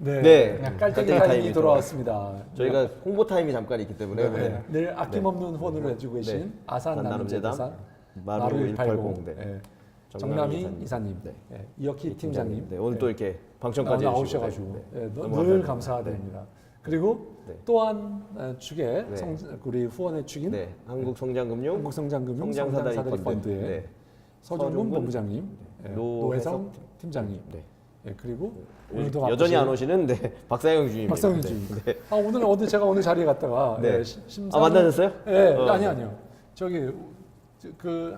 네, 네. 그냥 깔때기 깔때기 타임이 타임이 돌아왔습니다. 저희가 홍보 타임이 잠깐 있기 때문에 네. 늘 아낌없는 후원을 해주고 계신 네. 아산 나눔재단사 마루 마루 180 180 네. 정남희 이사님, 네. 네. 이혁희 팀장님, 네. 오늘 또 이렇게 방청까지 나오셔가지고 네. 늘 감사드립니다. 그리고 네. 또한 축에 네. 우리 후원의 축인 네. 한국성장금융 한국성장금융 성장사다리 성장사다리 펀드의 네. 서정근 본부장님, 네. 노혜성 팀장님, 네. 네. 그리고 오늘도 여전히 안 오시는 네. 박사영 주임입니다. 박상윤 네. 주임. 네. 오늘 제가 오늘 자리에 갔다가 네. 심사 만나셨어요? 네, 아니요. 저기 그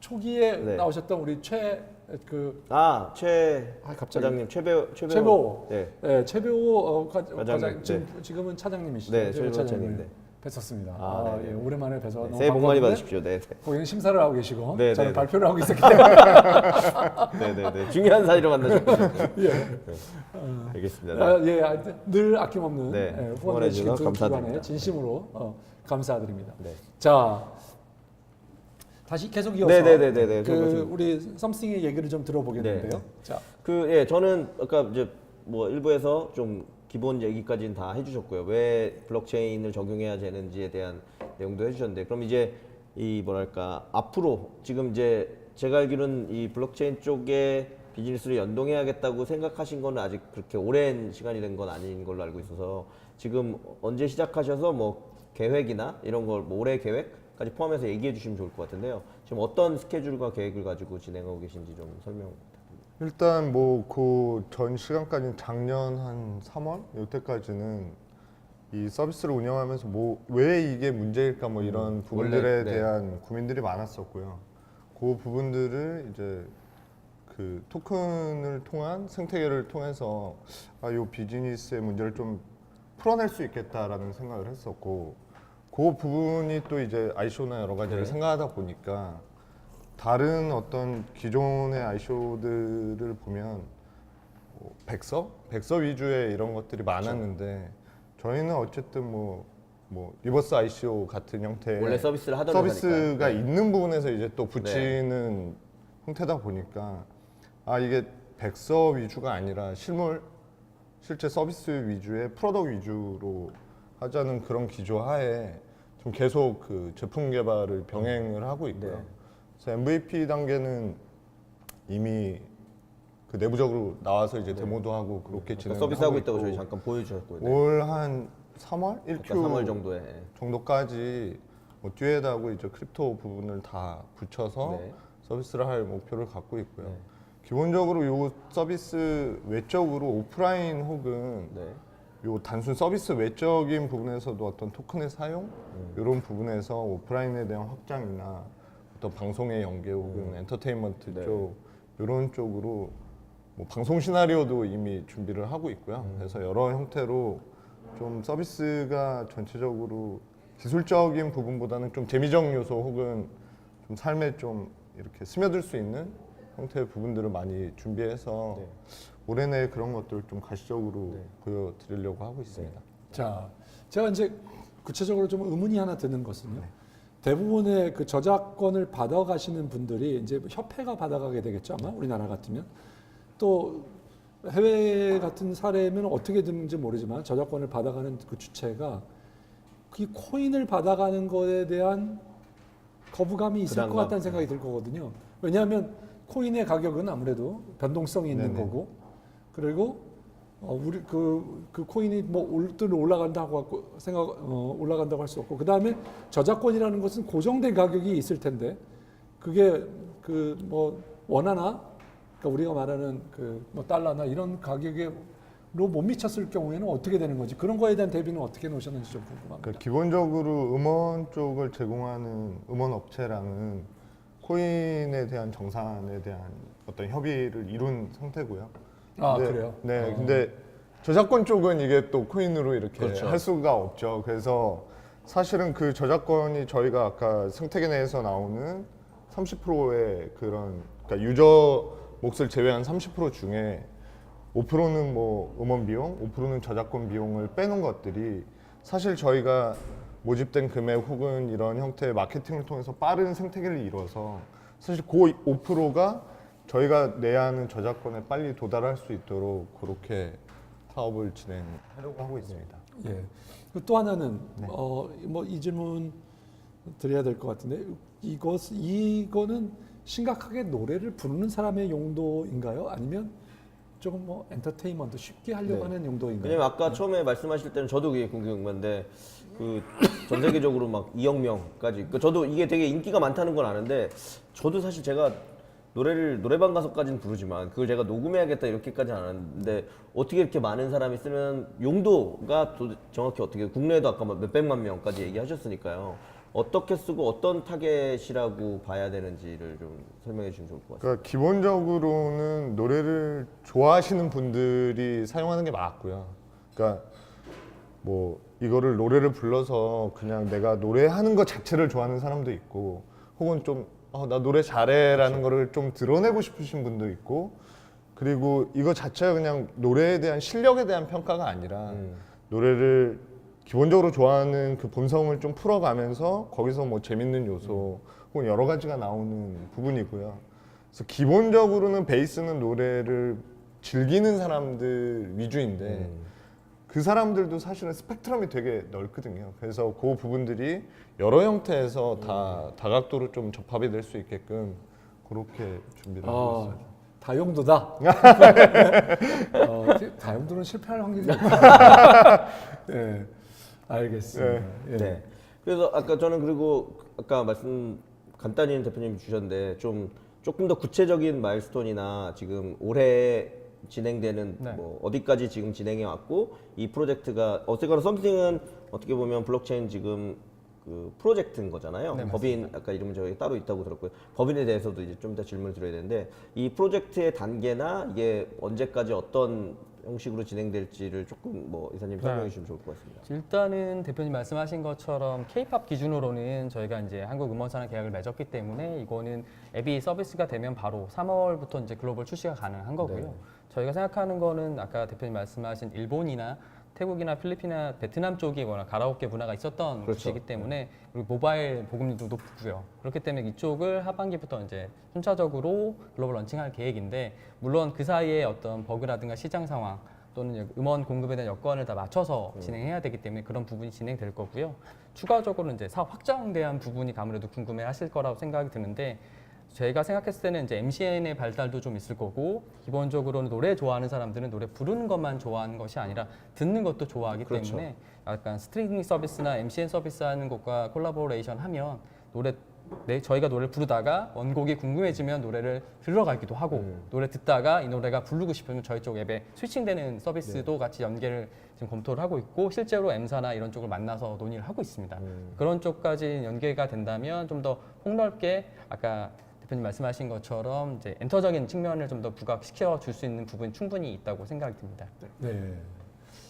초기에 네. 나오셨던 우리 최 갑자기 과장님 최배우 네. 네, 최배우 과장님, 지금은 차장님이시죠. 네, 최배우 최 차장님 네. 뵀었습니다. 네. 예, 오랜만에 뵈서 너무 새해 복 많이 반가운데 받으십시오. 네. 거기는 심사를 하고 계시고 네, 저는 네, 발표를 하고 있었기 때문에 네, 네, 네. 중요한 사이로 만나셨군요. 예. 알겠습니다. 네. 늘 아낌없는 네, 후원해 주신 두 감사드립니다. 기관에 진심으로 감사드립니다. 네. 자, 다시 계속 이어서 네. 우리 썸씽의 얘기를 좀 들어보겠는데요. 네. 자, 저는 아까 이제 뭐 일부에서 좀 기본 얘기까지는 다 해주셨고요. 왜 블록체인을 적용해야 되는지에 대한 내용도 해주셨는데, 그럼 이제 이 뭐랄까 앞으로 지금 이제 제가 알기로는 이 블록체인 쪽에 비즈니스를 연동해야겠다고 생각하신 거는 아직 그렇게 오랜 시간이 된 건 아닌 걸로 알고 있어서 지금 언제 시작하셔서 뭐 계획이나 이런 걸 뭐 올해 계획까지 포함해서 얘기해 주시면 좋을 것 같은데요. 지금 어떤 스케줄과 계획을 가지고 진행하고 계신지 좀 설명. 일단 뭐 그 전 시간까지는 작년 한 3월 이때까지는 이 서비스를 운영하면서 뭐 왜 이게 문제일까 뭐 이런 부분들에 원래, 네. 대한 고민들이 많았었고요. 그 부분들을 이제 그 토큰을 통한 생태계를 통해서 이 비즈니스의 문제를 좀 풀어낼 수 있겠다라는 생각을 했었고, 그 부분이 또 이제 아이쇼나 여러 가지를 네. 생각하다 보니까 다른 어떤 기존의 아이쇼들을 보면 뭐 백서 위주의 이런 것들이 많았는데 저희는 어쨌든 뭐 리버스 ICO 같은 형태의 원래 서비스를 하던 서비스가 회사니까. 네. 있는 부분에서 이제 또 붙이는 형태다 보니까 이게 백서 위주가 아니라 실제 서비스 위주의 프로덕트 위주로 하자는 그런 기조하에 좀 계속 그 제품 개발을 병행을 하고 있고요. 네. 그래서 MVP 단계는 이미 그 내부적으로 나와서 이제 데모도 하고 그렇게 진행을 서비스하고 하고 있다고 있고, 저희 잠깐 보여주셨고요. 네. 올 한 3월? 1Q 3월 정도에. 정도까지 뭐 듀엣하고 이제 크립토 부분을 다 붙여서 네. 서비스를 할 목표를 갖고 있고요. 네. 기본적으로 요 서비스 외적으로 오프라인 혹은 네. 요 단순 서비스 외적인 부분에서도 어떤 토큰의 사용 이런 부분에서 오프라인에 대한 확장이나 어떤 방송의 연계 혹은 엔터테인먼트 네. 쪽 이런 쪽으로 뭐 방송 시나리오도 이미 준비를 하고 있고요. 그래서 여러 형태로 좀 서비스가 전체적으로 기술적인 부분보다는 좀 재미적 요소 혹은 좀 삶에 좀 이렇게 스며들 수 있는 형태의 부분들을 많이 준비해서 네. 올해 내에 그런 것들을 좀 가시적으로 보여드리려고 하고 있습니다. 자, 제가 이제 구체적으로 좀 의문이 하나 드는 것은요. 대부분의 그 저작권을 받아가시는 분들이 이제 협회가 받아가게 되겠죠, 아마 우리나라 같으면. 또 해외 같은 사례면 어떻게 되는지 모르지만 저작권을 받아가는 그 주체가 그 코인을 받아가는 것에 대한 거부감이 있을 것 같다는 생각이 들 거거든요. 왜냐하면 코인의 가격은 아무래도 변동성이 있는 네네. 거고, 그리고 우리 그 코인이 뭐 올라간다고 올라간다고 할 수 없고, 그 다음에 저작권이라는 것은 고정된 가격이 있을 텐데, 그게 그 뭐 원화나 그러니까 우리가 말하는 그 뭐 달러나 이런 가격으로 못 미쳤을 경우에는 어떻게 되는 건지, 그런 거에 대한 대비는 어떻게 놓으셨는지 좀 궁금합니다. 그러니까 기본적으로 음원 쪽을 제공하는 음원 업체랑은 코인에 대한 정산에 대한 어떤 협의를 이룬 상태고요. 그래요? 네, 근데 저작권 쪽은 이게 또 코인으로 이렇게 그렇죠. 할 수가 없죠. 그래서 사실은 그 저작권이 저희가 아까 생태계 내에서 나오는 30%의 그러니까 유저 몫을 제외한 30% 중에 5%는 뭐 음원 비용, 5%는 저작권 비용을 빼놓은 것들이 사실 저희가 모집된 금액 혹은 이런 형태의 마케팅을 통해서 빠른 생태계를 이뤄서 사실 그 5%가 저희가 내야 하는 저작권에 빨리 도달할 수 있도록 그렇게 사업을 진행하려고 하고 있습니다. 예. 그리고 또 하나는 네. 뭐 이 질문 드려야 될 것 같은데 이거는 심각하게 노래를 부르는 사람의 용도인가요? 아니면 조금 뭐 엔터테인먼트 쉽게 하려고 네. 하는 용도인가요? 왜냐면 아까 처음에 말씀하실 때는 저도 그게 궁금한데 그 전 세계적으로 막 2억 명까지 저도 이게 되게 인기가 많다는 건 아는데 저도 사실 제가 노래를 노래방 가서까지는 부르지만 그걸 제가 녹음해야겠다 이렇게까지는 안 하는데 어떻게 이렇게 많은 사람이 쓰는 용도가 정확히 어떻게 국내에도 아까 뭐 몇백만 명까지 얘기하셨으니까요. 어떻게 쓰고 어떤 타겟이라고 봐야 되는지를 좀 설명해 주시면 좋을 것 같아요. 그러니까 기본적으로는 노래를 좋아하시는 분들이 사용하는 게 맞고요. 그러니까 뭐 이거를 노래를 불러서 그냥 내가 노래하는 것 자체를 좋아하는 사람도 있고 혹은 좀 나 노래 잘해라는 거를 좀 드러내고 싶으신 분도 있고 그리고 이거 자체가 그냥 노래에 대한 실력에 대한 평가가 아니라 노래를 기본적으로 좋아하는 그 본성을 좀 풀어가면서 거기서 뭐 재밌는 요소 혹은 여러 가지가 나오는 부분이고요. 그래서 기본적으로는 베이스는 노래를 즐기는 사람들 위주인데 그 사람들도 사실은 스펙트럼이 되게 넓거든요. 그래서 그 부분들이 여러 형태에서 다 다각도로 좀 접합이 될 수 있게끔 그렇게 준비를 하고 있어요. 다용도다. 다용도는 실패할 확률이 높다. 네, 알겠습니다. 예. 네. 그래서 아까 저는 그리고 아까 말씀 간단히 대표님이 주셨는데 조금 더 구체적인 마일스톤이나 지금 올해 진행되는 네. 뭐 어디까지 지금 진행해 왔고 이 프로젝트가 어쨌거나 썸씽은 어떻게 보면 블록체인 지금 그 프로젝트인 거잖아요. 네, 법인 아까 이름은 저희 따로 있다고 들었고요. 법인에 대해서도 이제 좀 이따 질문을 드려야 되는데 이 프로젝트의 단계나 이게 언제까지 어떤 형식으로 진행될지를 조금 뭐 이사님 설명해 주시면 좋을 것 같습니다. 일단은 대표님 말씀하신 것처럼 K-팝 기준으로는 저희가 이제 한국음원사랑 계약을 맺었기 때문에 이거는 앱이 서비스가 되면 바로 3월부터 이제 글로벌 출시가 가능한 거고요. 네. 저희가 생각하는 거는 아까 대표님 말씀하신 일본이나 태국이나 필리핀이나 베트남 쪽이 워낙 가라오케 문화가 있었던 그렇죠. 곳이기 때문에 그리고 모바일 보급률도 높고요. 그렇기 때문에 이쪽을 하반기부터 이제 순차적으로 글로벌 런칭할 계획인데 물론 그 사이에 어떤 버그라든가 시장 상황 또는 음원 공급에 대한 여건을 다 맞춰서 진행해야 되기 때문에 그런 부분이 진행될 거고요. 추가적으로 이제 사업 확장에 대한 부분이 아무래도 궁금해하실 거라고 생각이 드는데 저희가 생각했을 때는 이제 MCN의 발달도 좀 있을 거고 기본적으로는 노래 좋아하는 사람들은 노래 부르는 것만 좋아하는 것이 아니라 듣는 것도 좋아하기 그렇죠. 때문에 약간 스트리밍 서비스나 MCN 서비스 하는 것과 콜라보레이션 하면 저희가 노래를 부르다가 원곡이 궁금해지면 노래를 들어가기도 하고 노래 듣다가 이 노래가 부르고 싶으면 저희 쪽 앱에 스위칭되는 서비스도 같이 연계를 지금 검토를 하고 있고 실제로 M사나 이런 쪽을 만나서 논의를 하고 있습니다. 그런 쪽까지 연계가 된다면 좀 더 폭넓게 아까 대표님 말씀하신 것처럼 이제 엔터적인 측면을 좀 더 부각시켜 줄 수 있는 부분이 충분히 있다고 생각이 듭니다. 네.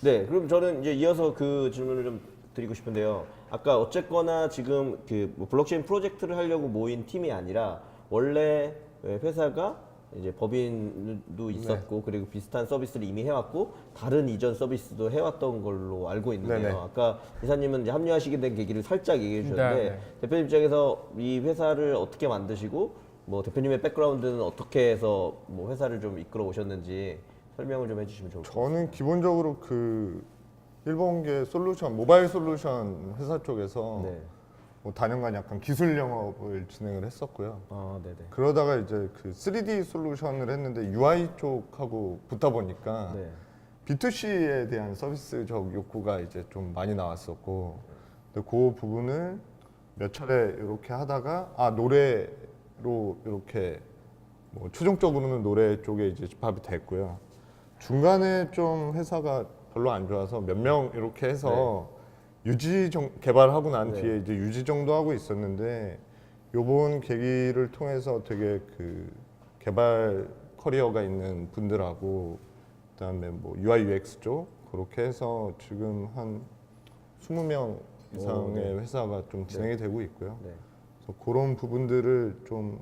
네, 그럼 저는 이제 이어서 그 질문을 좀 드리고 싶은데요. 아까 어쨌거나 지금 그뭐 블록체인 프로젝트를 하려고 모인 팀이 아니라 원래 회사가 이제 법인도 있었고 그리고 비슷한 서비스를 이미 해왔고 다른 이전 서비스도 해왔던 걸로 알고 있는데요. 네네. 아까 이사님은 이제 합류하시게 된 계기를 살짝 얘기해 주셨는데 네. 대표님 입장에서 이 회사를 어떻게 만드시고 뭐 대표님의 백그라운드는 어떻게 해서 뭐 회사를 좀 이끌어 오셨는지 설명을 좀 해주시면 좋을 것 같아요. 저는 기본적으로 그 일본계 솔루션 모바일 솔루션 회사 쪽에서 네. 뭐 다년간 약간 기술 영업을 진행을 했었고요. 아, 네네. 그러다가 이제 그 3D 솔루션을 했는데 UI 쪽하고 붙다 보니까 네. B2C에 대한 서비스적 욕구가 이제 좀 많이 나왔었고 근데 그 부분을 몇 차례 이렇게 하다가 노래로 이렇게 뭐 최종적으로는 노래 쪽에 이제 집합이 됐고요. 중간에 좀 회사가 별로 안 좋아서 몇 명 이렇게 해서 개발하고 난 네. 뒤에 이제 유지 정도 하고 있었는데 요번 계기를 통해서 되게 그 개발 커리어가 있는 분들하고 그다음에 뭐 UI UX 쪽 그렇게 해서 지금 한 20명 이상의 네. 회사가 좀 진행이 되고 있고요. 네. 그래서 그런 부분들을 좀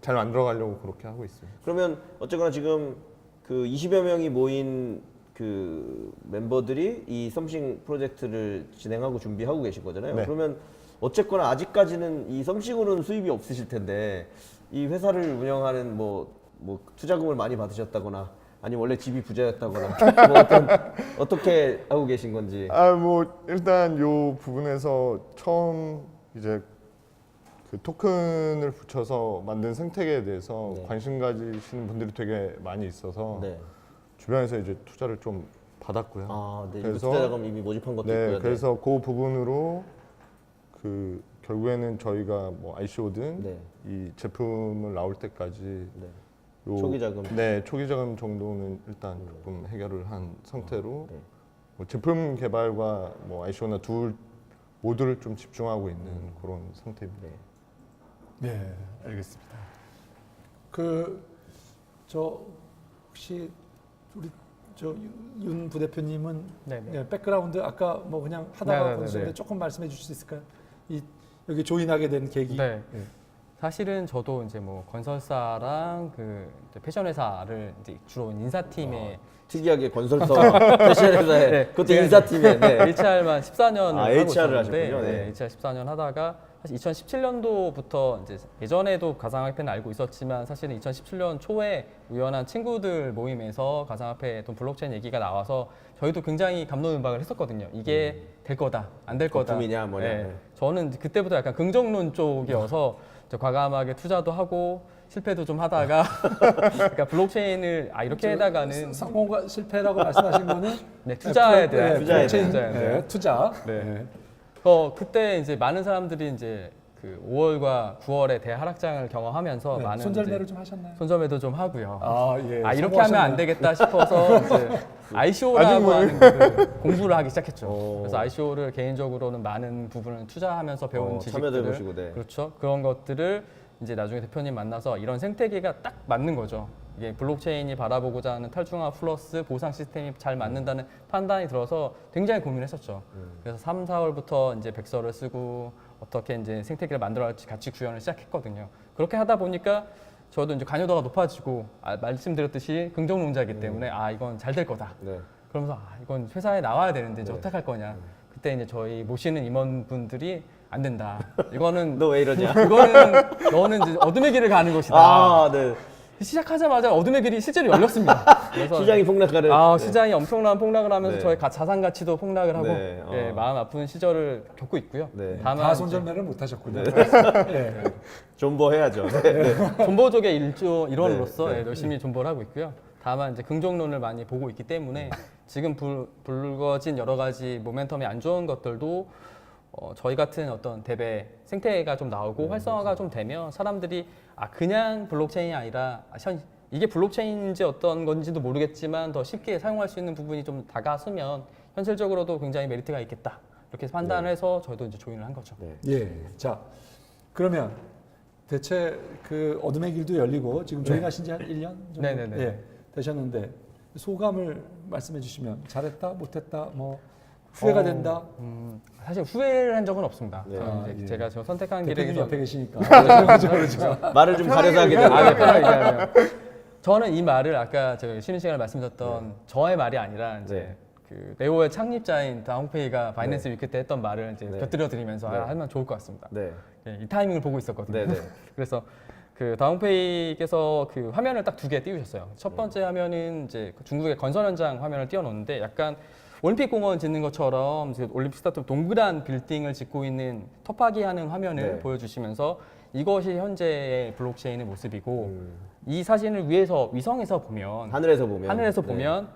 잘 만들어가려고 그렇게 하고 있습니다. 그러면 어쨌거나 지금 그 20여 명이 모인 그 멤버들이 이 썸씽 프로젝트를 진행하고 준비하고 계신 거잖아요. 네. 그러면 어쨌거나 아직까지는 이 썸씽으로는 수입이 없으실 텐데 이 회사를 운영하는 뭐 투자금을 많이 받으셨다거나 아니 원래 집이 부자였다거나 뭐 어떻게 하고 계신 건지. 뭐 일단 요 부분에서 처음 이제 그 토큰을 붙여서 만든 생태계에 대해서 네. 관심 가지시는 분들이 되게 많이 있어서 네. 주변에서 이제 투자를 좀 받았고요. 아, 네. 그래서- 투자 자금 이미 모집한 것도 네, 있고요. 그래서 그 부분으로 그 결국에는 저희가 뭐 ICO든 네. 이 제품을 나올 때까지 네. 요- 초기 자금. 네, 초기 자금 정도는 일단 조금 해결을 한 상태로 네. 뭐 제품 개발과 뭐 ICO나 둘 모두를 좀 집중하고 있는 그런 상태입니다. 네, 알겠습니다. 그 저 혹시 우리 저 윤 부대표님은 네네. 네, 백그라운드 아까 뭐 그냥 하다가 네네네네. 건수인데 조금 말씀해 주실 수 있을까요? 이 여기 조인하게 된 계기. 네. 네. 사실은 저도 이제 뭐 건설사랑 그 이제 패션 회사를 이제 주로 인사팀에 특이하게 건설사 패션 회사에 네, 그것도 제가 인사팀에 네. HR만 14년을 아, 하고 HR을 있었는데 하셨군요. 네. HR 14년 하다가 사실 2017년도부터 이제 예전에도 가상화폐는 알고 있었지만 사실은 2017년 초에 우연한 친구들 모임에서 가상화폐 또 블록체인 얘기가 나와서 저희도 굉장히 감론을박을 했었거든요. 이게 될 거다, 안 될 거다. 거품이냐, 뭐냐. 네. 저는 그때부터 약간 긍정론 쪽이어서 과감하게 투자도 하고 실패도 좀 하다가 그러니까 블록체인을 이렇게 해다가는 성공과 실패라고 말씀하신 거는 네, 투자에 대한 투자에 블록체인, 대한. 네, 투자. 네. 그때 이제 많은 사람들이 이제 그 5월과 9월에 대하락장을 경험하면서 네, 많은 손절매를 이제 좀 하셨나요? 손절매도 좀 하고요. 아, 예. 이렇게 하면 안 성공하셨네요. 되겠다 싶어서 이제 아직 ICO라고 뭐- 하는 거를 공부를 하기 시작했죠. 오. 그래서 ICO를 개인적으로는 많은 부분을 투자하면서 배운 참여도 지식들을 해보시고, 네. 그렇죠. 그런 것들을 이제 나중에 대표님 만나서 이런 생태계가 딱 맞는 거죠. 이게 블록체인이 바라보고자 하는 탈중화 플러스 보상 시스템이 잘 맞는다는 판단이 들어서 굉장히 고민했었죠. 그래서 3, 4월부터 이제 백서를 쓰고 어떻게 이제 생태계를 만들어갈지 같이 구현을 시작했거든요. 그렇게 하다 보니까 저도 이제 관여도가 높아지고 말씀드렸듯이 긍정론자이기 때문에 이건 잘 될 거다. 네. 그러면서 이건 회사에 나와야 되는데 이제 네. 어떡할 거냐. 그때 이제 저희 모시는 임원분들이 안 된다. 이거는 너 왜 이러냐? 그거는 너는 이제 어둠의 길을 가는 것이다. 아, 네. 시작하자마자 어둠의 길이 실제로 열렸습니다. 그래서 시장이 폭락하는. 네. 시장이 엄청난 폭락을 하면서 네. 저희 자산 가치도 폭락을 하고 네, 예, 마음 아픈 시절을 겪고 있고요. 네. 다만 다 이제 손절매를 못 하셨군요. 예. 존버 해야죠. 네. 존버족의 일원으로서 네, 예, 열심히 존버를 하고 있고요. 다만 이제 긍정론을 많이 보고 있기 때문에 지금 불거진 여러 가지 모멘텀이 안 좋은 것들도 저희 같은 어떤 대배 생태계가 좀 나오고 활성화가 좀 되면 사람들이 그냥 블록체인이 아니라 이게 블록체인인지 어떤 건지도 모르겠지만 더 쉽게 사용할 수 있는 부분이 좀 다가서면 현실적으로도 굉장히 메리트가 있겠다. 이렇게 판단을 해서 저희도 이제 조인을 한 거죠. 네. 예. 자, 그러면 대체 그 어둠의 길도 열리고 지금 조인하신 지 한 1년 정도 네네네. 예, 되셨는데 소감을 말씀해 주시면 잘했다, 못했다, 뭐 후회가 된다. 사실 후회를 한 적은 없습니다. 네. 저는 이제 예. 제가 지금 선택한 길에 대표님이 계속 옆에 계시니까. 그렇죠. 말을 좀 가려서 하게 되는. 네, 편하게 얘기하면 저는 이 말을 아까 저 쉬는 시간에 말씀드렸던 저의 말이 아니라 이제 네. 그 네오의 창립자인 다홍페이가 바이낸스 위크 때 했던 말을 이제 네. 곁들여 드리면서 네. 하면 좋을 것 같습니다. 네. 예, 이 타이밍을 보고 있었거든요. 네, 네. 그래서 그 다홍페이께서 그 화면을 딱 두 개 띄우셨어요. 첫 번째 화면은 이제 그 중국의 건설 현장 화면을 띄워놓는데 약간 올림픽 공원 짓는 것처럼 이제 올림픽 스타트 동그란 빌딩을 짓고 있는 터파기하는 화면을 네. 보여주시면서 이것이 현재의 블록체인의 모습이고 이 사진을 위성에서 보면 하늘에서 보면. 하늘에서 네. 보면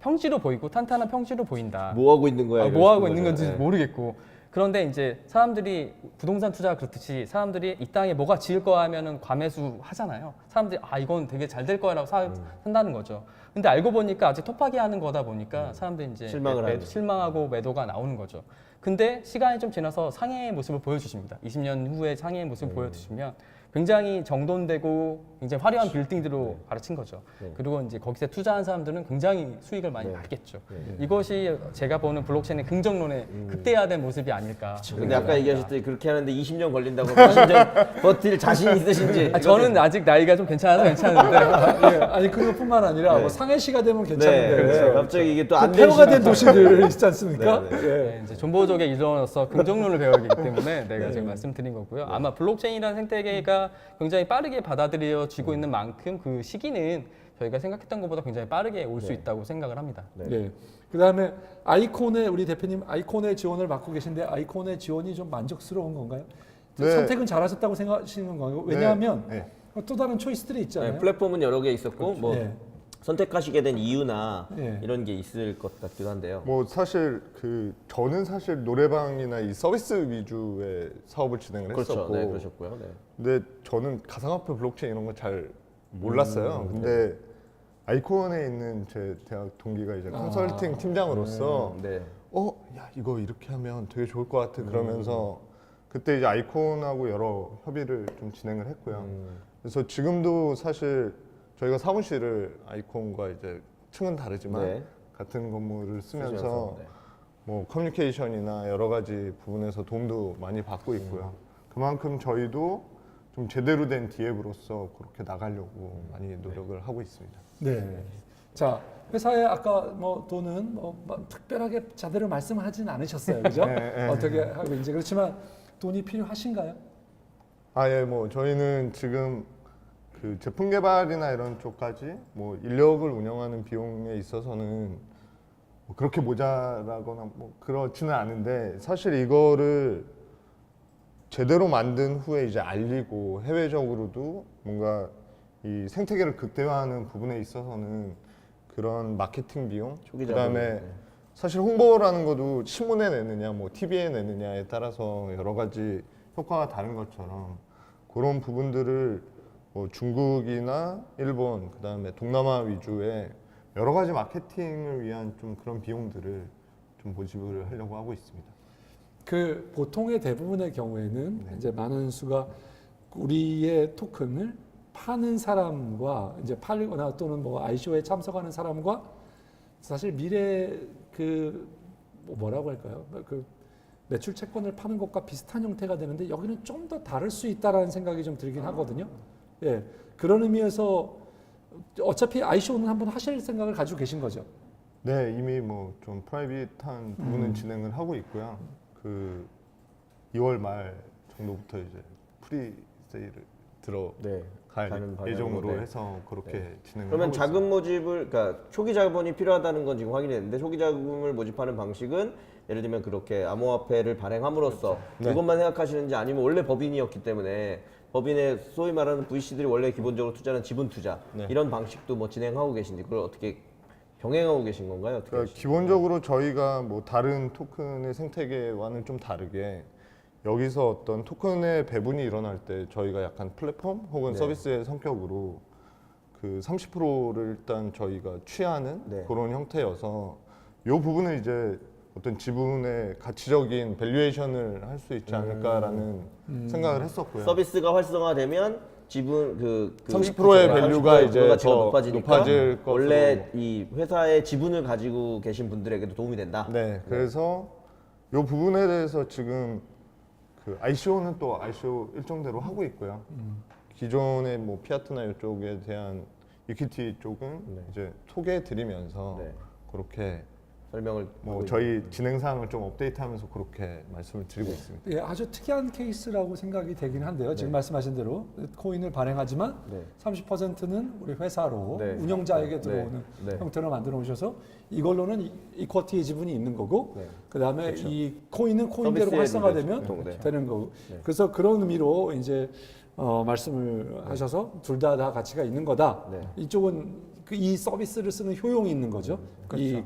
평지로 보이고 탄탄한 평지로 보인다. 뭐 하고 있는 거야? 뭐 하고 이러시는 있는 건지 거죠. 네. 모르겠고 그런데 이제 사람들이 부동산 투자 그렇듯이 사람들이 이 땅에 뭐가 지을 거 하면은 과매수 하잖아요. 사람들이 이건 되게 잘 될 거라고 산다는 거죠. 근데 알고 보니까 아직 토파기 하는 거다 보니까 사람들이 이제 실망을 하는. 실망하고 매도가 나오는 거죠. 근데 시간이 좀 지나서 상해의 모습을 보여주십니다. 20년 후에 상해의 모습을 보여주시면 굉장히 정돈되고 굉장히 화려한 빌딩들로 가르친 거죠. 네. 그리고 이제 거기서 투자한 사람들은 굉장히 수익을 많이 네. 받겠죠. 네. 이것이 제가 보는 블록체인의 긍정론의 극대화된 모습이 아닐까. 근데 아까 얘기하셨더니 그렇게 하는데 20년 걸린다고 20년 버틸 자신 있으신지. 저는 아직 나이가 좀 괜찮아서 괜찮은데 예, 아니 그것뿐만 아니라 네. 뭐 상해시가 되면 네. 괜찮은데 그렇죠. 갑자기 이게 또 안 폐허가 된 되시니까. 도시들 있지 않습니까? 네, 네. 예. 네, 이제 존버족의 일원으로서 긍정론을 배우기 때문에 내가 지금 말씀드린 거고요. 아마 블록체인이라는 생태계가 굉장히 빠르게 받아들여지고 있는 만큼 그 시기는 저희가 생각했던 것보다 굉장히 빠르게 올 수 네. 있다고 생각을 합니다. 네. 그다음에 아이콘의 우리 대표님 아이콘의 지원을 맡고 계신데 아이콘의 지원이 좀 만족스러운 건가요? 네. 선택은 잘하셨다고 생각하시는 건가요? 왜냐하면 네. 또 다른 초이스들이 있잖아요. 네, 플랫폼은 여러 개 있었고 뭐 네. 선택하시게 된 이유나 네. 이런 게 있을 것 같기도 한데요. 뭐 사실 저는 사실 노래방이나 이 서비스 위주의 사업을 진행을 그렇죠. 했었고, 네, 그러셨고요. 네. 근데 저는 가상화폐 블록체인 이런 거 잘 몰랐어요. 근데 아이콘에 있는 제 대학 동기가 이제 컨설팅 팀장으로서 네. 야 이거 이렇게 하면 되게 좋을 것 같아 그러면서 그때 이제 아이콘하고 여러 협의를 좀 진행을 했고요. 그래서 지금도 사실 저희가 사무실을 아이콘과 이제 층은 다르지만 네. 같은 건물을 쓰면서 쓰셔서, 네. 뭐 커뮤니케이션이나 여러 가지 부분에서 도움도 많이 받고 있고요. 그만큼 저희도 좀 제대로 된 디앱으로서 그렇게 나가려고 많이 노력을 하고 있습니다. 네. 자, 회사에 아까 뭐 돈은 특별하게 자대로 말씀하진 않으셨어요. 그죠? 네. 어떻게 하고 이제 그렇지만 돈이 필요하신가요? 예, 뭐 저희는 지금 그 제품 개발이나 이런 쪽까지 뭐 인력을 운영하는 비용에 있어서는 뭐 그렇게 모자라거나 뭐 그렇지는 않은데 사실 이거를 제대로 만든 후에 이제 알리고 해외적으로도 뭔가 이 생태계를 극대화하는 부분에 있어서는 그런 마케팅 비용, 초기 그다음에 자본이, 네. 사실 홍보라는 것도 신문에 내느냐, 뭐 TV에 내느냐에 따라서 여러 가지 효과가 다른 것처럼 그런 부분들을 뭐 중국이나 일본, 그다음에 동남아 위주의 여러 가지 마케팅을 위한 좀 그런 비용들을 좀 모집을 하려고 하고 있습니다. 그 보통의 대부분의 경우에는 이제 많은 수가 우리의 토큰을 파는 사람과 이제 팔거나 또는 뭐 ICO에 참석하는 사람과 사실 미래 뭐라고 할까요? 그 매출 채권을 파는 것과 비슷한 형태가 되는데 여기는 좀 더 다를 수 있다라는 생각이 좀 들긴 하거든요. 예, 그런 의미에서 어차피 ICO는 한번 하실 생각을 가지고 계신 거죠. 네, 이미 뭐 좀 프라이빗한 부분은 진행을 하고 있고요. 그 2월 말 정도부터 이제 프리 세일을 들어갈 네. 가는 방향으로, 예정으로 네. 해서 그렇게 진행을 그러면 하고 자금 모집을 그러니까 초기 자본이 필요하다는 건 지금 확인했는데 초기 자금을 모집하는 방식은 예를 들면 그렇게 암호화폐를 발행함으로써 네. 이것만 생각하시는지 아니면 원래 법인이었기 때문에 법인의 소위 말하는 VC들이 원래 기본적으로 투자는 지분 투자 네. 이런 방식도 뭐 진행하고 계신지 그걸 어떻게 병행하고 계신 건가요? 어떻게 그러니까 기본적으로 저희가 뭐 다른 토큰의 생태계와는 좀 다르게 여기서 어떤 토큰의 배분이 일어날 때 저희가 약간 플랫폼 혹은 네. 서비스의 성격으로 그 30%를 일단 저희가 취하는 네. 그런 형태여서 이 부분은 이제 어떤 지분의 가치적인 밸류에이션을 할 수 있지 않을까라는 생각을 했었고요. 서비스가 활성화되면 지분 30%의 밸류가 이제 가치가 더 높아지니까 높아질 것으로. 원래 이 회사의 지분을 가지고 계신 분들에게도 도움이 된다. 네, 그래서 이 부분에 대해서 지금 그 ICO는 또 ICO 일정대로 하고 있고요. 기존의 뭐 피아트나 이쪽에 대한 이퀴티 쪽은 네. 이제 소개해드리면서 네. 그렇게 설명을 뭐 하고 저희 진행 사항을 좀 업데이트하면서 그렇게 말씀을 드리고 있습니다. 예, 아주 특이한 케이스라고 생각이 되긴 한데요. 지금 말씀하신 대로 코인을 발행하지만 네. 30%는 우리 회사로 네. 운영자에게 네. 들어오는 네. 형태로 만들어 오셔서 이걸로는 이쿼티의 지분이 있는 거고 네. 그다음에 이 코인은 코인대로 서비스의 활성화되면 보통, 네. 되는 거고. 네. 그래서 그런 의미로 이제 말씀을 하셔서 둘 다 가치가 있는 거다. 네. 이쪽은 이 서비스를 쓰는 효용이 있는 거죠. 이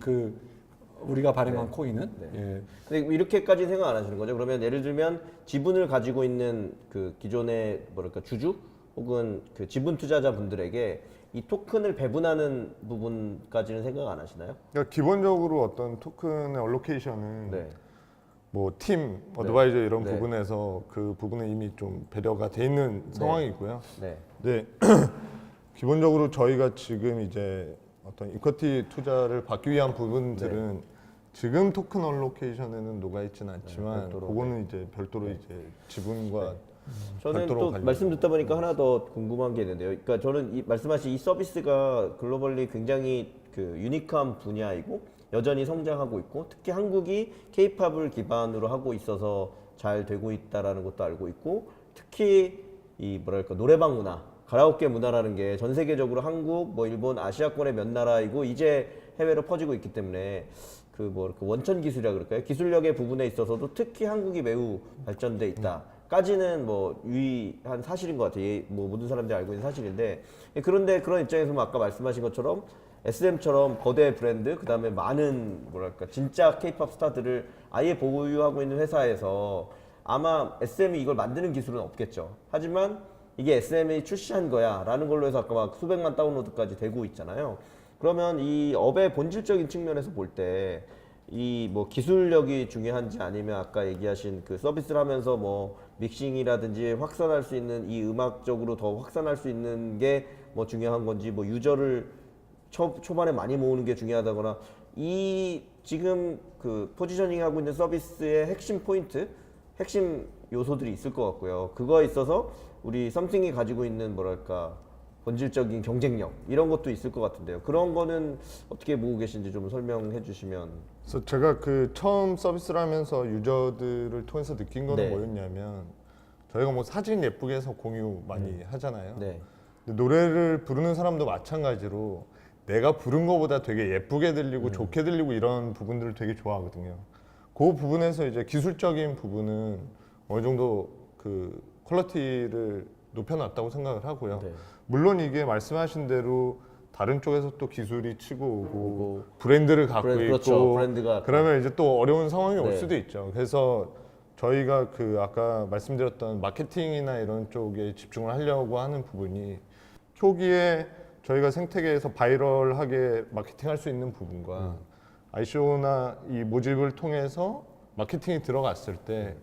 우리가 발행한 네. 코인은. 네. 예. 근데 이렇게까지 생각 안 하시는 거죠? 그러면 예를 들면 지분을 가지고 있는 그 기존의 뭐랄까 주주 혹은 그 지분 투자자 분들에게 이 토큰을 배분하는 부분까지는 생각 안 하시나요? 그러니까 기본적으로 어떤 토큰의 얼로케이션은 네. 뭐 팀, 어드바이저 이런 네. 부분에서 그 부분에 이미 좀 배려가 돼 있는 상황이고요. 네. 네. 기본적으로 저희가 지금 이제 어떤 이쿼티 투자를 받기 위한 부분들은 지금 토큰 얼로케이션에는 녹아 있지는 않지만 별도로, 그거는 이제 별도로 이제 지분과 저는 별도로 또 관련. 말씀 듣다 보니까 하나 더 궁금한 게 있는데요. 그러니까 저는 말씀하신 이 서비스가 글로벌리 굉장히 그 유니크한 분야이고 여전히 성장하고 있고 특히 한국이 K-팝을 기반으로 하고 있어서 잘 되고 있다라는 것도 알고 있고 특히 이 뭐랄까 노래방 문화 가라오케 문화라는 게 전 세계적으로 한국, 뭐 일본, 아시아권의 몇 나라이고 이제 해외로 퍼지고 있기 때문에 그 원천 기술이라 그럴까요? 기술력의 부분에 있어서도 특히 한국이 매우 발전돼 있다까지는 뭐 유의한 사실인 것 같아요. 뭐 모든 사람들이 알고 있는 사실인데 그런데 그런 입장에서 뭐 아까 말씀하신 것처럼 SM처럼 거대 브랜드 그다음에 많은 뭐랄까 진짜 K-팝 스타들을 아예 보유하고 있는 회사에서 아마 SM이 이걸 만드는 기술은 없겠죠. 하지만 이게 SM이 출시한 거야 라는 걸로 해서 아까 막 수백만 다운로드까지 되고 있잖아요. 그러면 이 업의 본질적인 측면에서 볼 때 이 뭐 기술력이 중요한지 아니면 아까 얘기하신 그 서비스를 하면서 뭐 믹싱이라든지 확산할 수 있는 이 음악적으로 더 확산할 수 있는 게 뭐 중요한 건지 뭐 유저를 초반에 많이 모으는 게 중요하다거나 이 지금 그 포지셔닝 하고 있는 서비스의 핵심 포인트, 핵심 요소들이 있을 것 같고요. 그거에 있어서 우리 썸띵이 가지고 있는 뭐랄까 본질적인 경쟁력 이런 것도 있을 것 같은데요. 그런 거는 어떻게 보고 계신지 좀 설명해 주시면. 그래서 제가 그 처음 서비스를 하면서 유저들을 통해서 느낀 거는 네. 뭐였냐면 저희가 뭐 사진 예쁘게 해서 공유 많이 하잖아요. 네. 근데 노래를 부르는 사람도 마찬가지로 내가 부른 거보다 되게 예쁘게 들리고 좋게 들리고 이런 부분들을 되게 좋아하거든요. 그 부분에서 이제 기술적인 부분은 어느 정도 그 퀄리티를 높여놨다고 생각을 하고요. 네. 물론 이게 말씀하신 대로 다른 쪽에서 또 기술이 치고 오고 브랜드를 갖고 있고 그렇죠. 브랜드가 그러면 이제 또 어려운 상황이 올 네. 수도 있죠. 그래서 저희가 그 아까 말씀드렸던 마케팅이나 이런 쪽에 집중을 하려고 하는 부분이 초기에 저희가 생태계에서 바이럴하게 마케팅할 수 있는 부분과 아이쇼나 이 모집을 통해서 마케팅이 들어갔을 때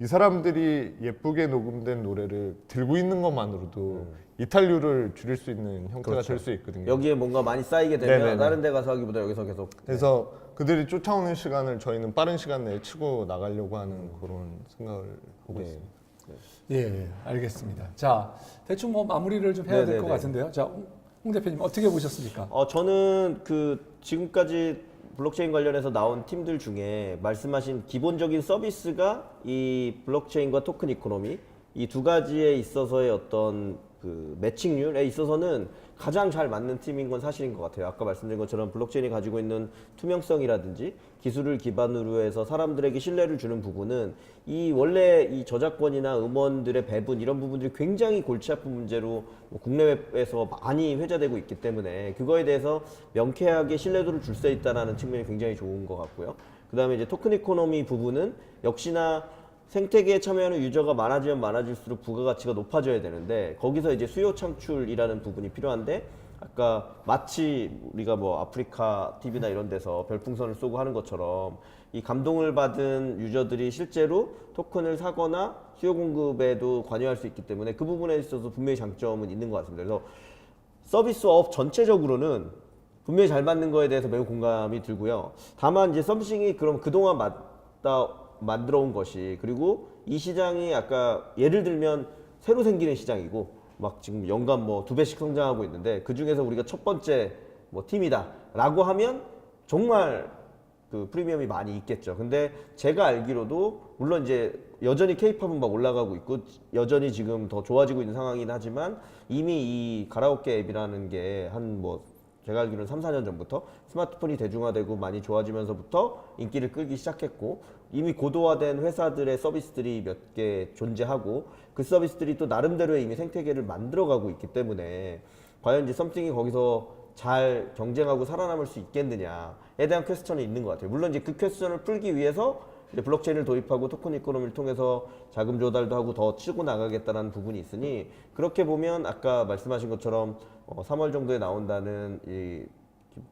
이 사람들이 예쁘게 녹음된 노래를 들고 있는 것만으로도 이탈률을 줄일 수 있는 형태가 그렇죠. 될 수 있거든요. 여기에 뭔가 많이 쌓이게 되면 네네네. 다른 데 가서 하기보다 여기서 계속 그래서 그들이 쫓아오는 시간을 저희는 빠른 시간 내에 치고 나가려고 하는 그런 생각을 하고 네. 있습니다. 예, 알겠습니다. 자, 대충 뭐 마무리를 좀 해야 될 것 네네네. 같은데요. 자, 홍 대표님 어떻게 보셨습니까? 저는 그 지금까지 블록체인 관련해서 나온 팀들 중에 말씀하신 기본적인 서비스가 이 블록체인과 토큰 이코노미 이 두 가지에 있어서의 어떤 그 매칭률에 있어서는 가장 잘 맞는 팀인 건 사실인 것 같아요. 아까 말씀드린 것처럼 블록체인이 가지고 있는 투명성이라든지 기술을 기반으로 해서 사람들에게 신뢰를 주는 부분은 이 원래 이 저작권이나 음원들의 배분 이런 부분들이 굉장히 골치 아픈 문제로 뭐 국내외에서 많이 회자되고 있기 때문에 그거에 대해서 명쾌하게 신뢰도를 줄 수 있다는 측면이 굉장히 좋은 것 같고요. 그 다음에 이제 토큰 이코노미 부분은 역시나 생태계에 참여하는 유저가 많아지면 많아질수록 부가가치가 높아져야 되는데 거기서 이제 수요 창출이라는 부분이 필요한데 아까 마치 우리가 뭐 아프리카 TV나 이런 데서 별풍선을 쏘고 하는 것처럼 이 감동을 받은 유저들이 실제로 토큰을 사거나 수요 공급에도 관여할 수 있기 때문에 그 부분에 있어서 분명히 장점은 있는 것 같습니다. 그래서 서비스업 전체적으로는 분명히 잘 맞는 거에 대해서 매우 공감이 들고요. 다만 이제 썸씽이 그럼 그동안 만들어 온 것이 그리고 이 시장이 아까 예를 들면 새로 생기는 시장이고 막 지금 연간 뭐 2배씩 성장하고 있는데 그 중에서 우리가 첫 번째 뭐 팀이다라고 하면 정말 그 프리미엄이 많이 있겠죠. 근데 제가 알기로도 물론 이제 여전히 K-팝은 막 올라가고 있고 여전히 지금 더 좋아지고 있는 상황이긴 하지만 이미 이 가라오케 앱이라는 게 한 뭐 제가 알기로는 3, 4년 전부터 스마트폰이 대중화되고 많이 좋아지면서부터 인기를 끌기 시작했고 이미 고도화된 회사들의 서비스들이 몇 개 존재하고 그 서비스들이 또 나름대로의 이미 생태계를 만들어가고 있기 때문에 과연 이제 썸띵이 거기서 잘 경쟁하고 살아남을 수 있겠느냐에 대한 퀘스천이 있는 것 같아요. 물론 이제 그 퀘스천을 풀기 위해서 이제 블록체인을 도입하고 토큰 이코노미를 통해서 자금 조달도 하고 더 치고 나가겠다는 부분이 있으니 그렇게 보면 아까 말씀하신 것처럼 3월 정도에 나온다는 이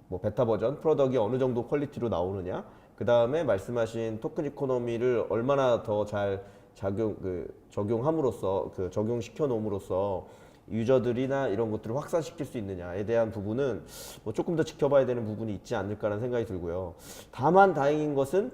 뭐 베타 버전 프로덕이 어느 정도 퀄리티로 나오느냐 그 다음에 말씀하신 토큰 이코노미를 얼마나 더 잘 적용함으로써 적용시켜 놓음으로써 유저들이나 이런 것들을 확산시킬 수 있느냐에 대한 부분은 뭐 조금 더 지켜봐야 되는 부분이 있지 않을까라는 생각이 들고요. 다만 다행인 것은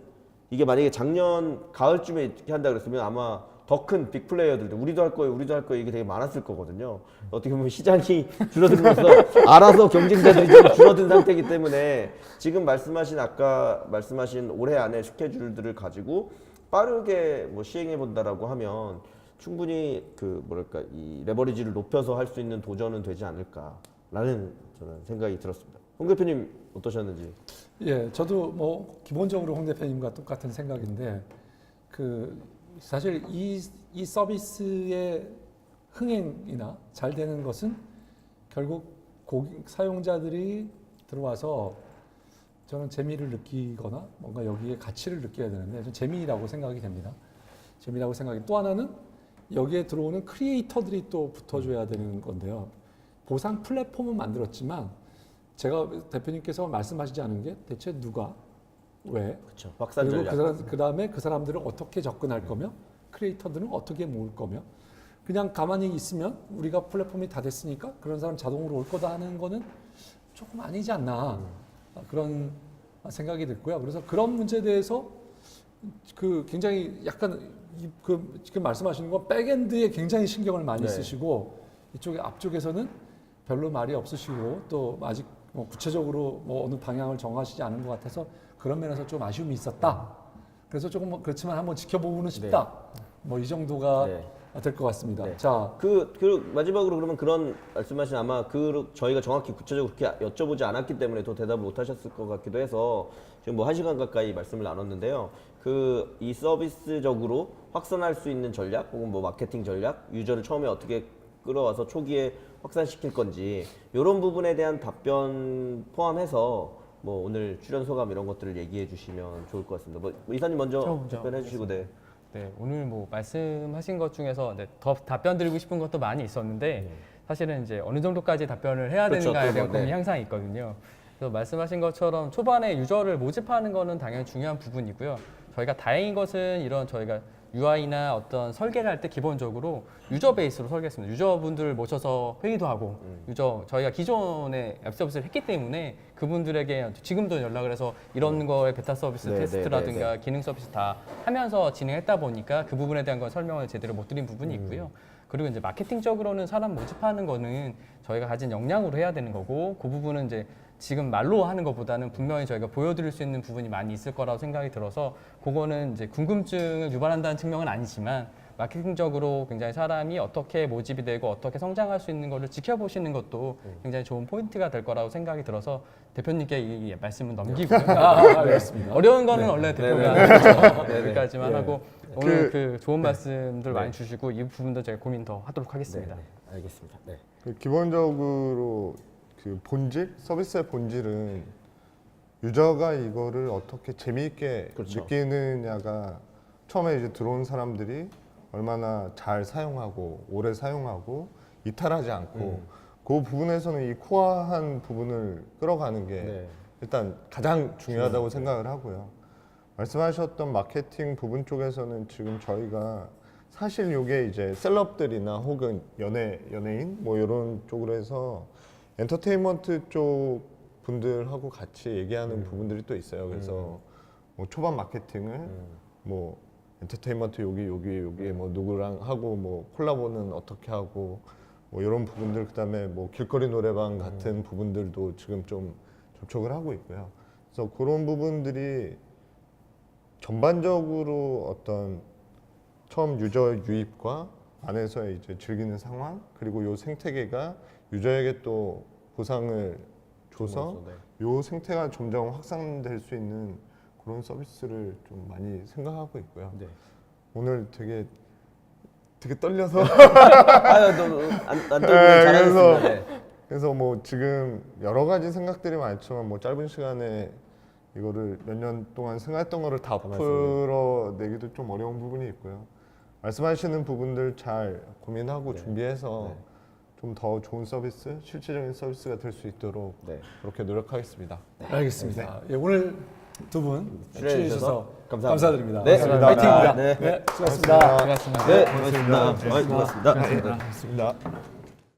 이게 만약에 작년 가을쯤에 이렇게 한다 그랬으면 아마 더 큰 빅플레이어들도 우리도 할 거예요 이게 되게 많았을 거거든요. 어떻게 보면 시장이 줄어들면서 알아서 경쟁자들이 좀 줄어든 상태이기 때문에 지금 아까 말씀하신 올해 안에 스케줄들을 가지고 빠르게 뭐 시행해 본다라고 하면 충분히 그 뭐랄까 이 레버리지를 높여서 할 수 있는 도전은 되지 않을까라는 저는 생각이 들었습니다. 홍 대표님 어떠셨는지? 예, 저도 뭐 기본적으로 홍 대표님과 똑같은 생각인데 그 사실 이 서비스의 흥행이나 잘 되는 것은 결국 사용자들이 들어와서 저는 재미를 느끼거나 뭔가 여기에 가치를 느껴야 되는데 저는 재미라고 생각이 됩니다. 재미라고 생각이 또 하나는 여기에 들어오는 크리에이터들이 또 붙어줘야 되는 건데요. 보상 플랫폼은 만들었지만 제가 대표님께서 말씀하시지 않은 게 대체 누가 왜 그렇죠. 확산 그리고 전략. 그다음에 그 사람들을 어떻게 접근할 거며 크리에이터들은 어떻게 모을 거며 그냥 가만히 있으면 우리가 플랫폼이 다 됐으니까 그런 사람 자동으로 올 거다 하는 거는 조금 아니지 않나 그런 생각이 들고요. 그래서 그런 문제에 대해서 그 굉장히 약간 그 지금 말씀하시는 건 백엔드에 굉장히 신경을 많이 네. 쓰시고 이쪽에 앞쪽에서는 별로 말이 없으시고 또 아직 뭐 구체적으로 뭐 어느 방향을 정하시지 않은 것 같아서 그런 면에서 좀 아쉬움이 있었다. 그래서 조금 뭐 그렇지만 한번 지켜보고는 싶다. 뭐 이 정도가 네. 될 것 같습니다. 네. 자, 그 마지막으로 그러면 그런 말씀하신 아마 저희가 정확히 구체적으로 그렇게 여쭤보지 않았기 때문에 더 대답을 못 하셨을 것 같기도 해서 지금 뭐 1시간 가까이 말씀을 나눴는데요. 그 이 서비스적으로 확산할 수 있는 전략 혹은 뭐 마케팅 전략, 유저를 처음에 어떻게 끌어와서 초기에 확산시킬 건지 이런 부분에 대한 답변 포함해서 뭐 오늘 출연 소감 이런 것들을 얘기해 주시면 좋을 것 같습니다. 뭐 이사님 먼저 답변해 주시고 네. 네, 오늘 뭐 말씀하신 것 중에서 네, 더 답변 드리고 싶은 것도 많이 있었는데 사실은 이제 어느 정도까지 답변을 해야 그렇죠, 되는가에 또 대한 뭐, 고민이 네. 항상 있거든요. 그래서 말씀하신 것처럼 초반에 유저를 모집하는 거는 당연히 중요한 부분이고요. 저희가 다행인 것은 이런 저희가 UI나 어떤 설계를 할 때 기본적으로 유저 베이스로 설계했습니다. 유저분들 모셔서 회의도 하고 저희가 기존에 앱 서비스를 했기 때문에 그분들에게 지금도 연락을 해서 이런 거에 베타 서비스 네, 테스트라든가 기능 서비스 다 하면서 진행했다 보니까 그 부분에 대한 건 설명을 제대로 못 드린 부분이 있고요. 그리고 이제 마케팅적으로는 사람 모집하는 거는 저희가 가진 역량으로 해야 되는 거고 그 부분은 이제 지금 말로 하는 것보다는 분명히 저희가 보여드릴 수 있는 부분이 많이 있을 거라고 생각이 들어서 그거는 이제 궁금증을 유발한다는 측면은 아니지만 마케팅적으로 굉장히 사람이 어떻게 모집이 되고 어떻게 성장할 수 있는 것을 지켜보시는 것도 굉장히 좋은 포인트가 될 거라고 생각이 들어서 대표님께 이 말씀은 넘기고요. 알겠습니다. 어려운 거는 원래 대표가 하죠. 여기까지만 하고 오늘 그 좋은 말씀들 많이 주시고 이 부분도 제가 고민 더 하도록 하겠습니다. 알겠습니다. 네. 그 기본적으로 그 본질, 서비스의 본질은 유저가 이거를 어떻게 재미있게 그렇죠. 느끼느냐가 처음에 이제 들어온 사람들이 얼마나 잘 사용하고 오래 사용하고 이탈하지 않고 그 부분에서는 이 코어한 부분을 끌어가는 게 네. 일단 가장 중요하다고 생각을 하고요. 말씀하셨던 마케팅 부분 쪽에서는 지금 저희가 사실 이게 이제 셀럽들이나 혹은 연예인 뭐 이런 쪽으로 해서 엔터테인먼트 쪽 분들하고 같이 얘기하는 부분들이 또 있어요. 그래서 뭐 초반 마케팅을 뭐 엔터테인먼트 여기에 뭐 누구랑 하고 뭐 콜라보는 어떻게 하고 뭐 이런 부분들 그다음에 뭐 길거리 노래방 같은 부분들도 지금 좀 접촉을 하고 있고요. 그래서 그런 부분들이 전반적으로 어떤 처음 유저 유입과 안에서의 이제 즐기는 상황 그리고 요 생태계가 유저에게 또 보상을 줘서 요 생태가 점점 확산될 수 있는 그런 서비스를 좀 많이 생각하고 있고요. 네. 오늘 되게 떨려서 안 떨리면 잘하셨습니다. 네. 그래서 뭐 지금 여러 가지 생각들이 많지만 뭐 짧은 시간에 이거를 몇 년 동안 생각했던 거를 다 풀어내기도 좀 어려운 부분이 있고요. 말씀하시는 부분들 잘 고민하고 준비해서 좀 더 좋은 서비스, 실질적인 서비스가 될 수 있도록 그렇게 노력하겠습니다. 알겠습니다. 예, 오늘 두 분 출연해 주셔서 감사드립니다. 네, 파이팅입니다. 네. 네, 수고하셨습니다. 고맙습니다. 네, 고맙습니다. 고맙습니다. 고맙습니다.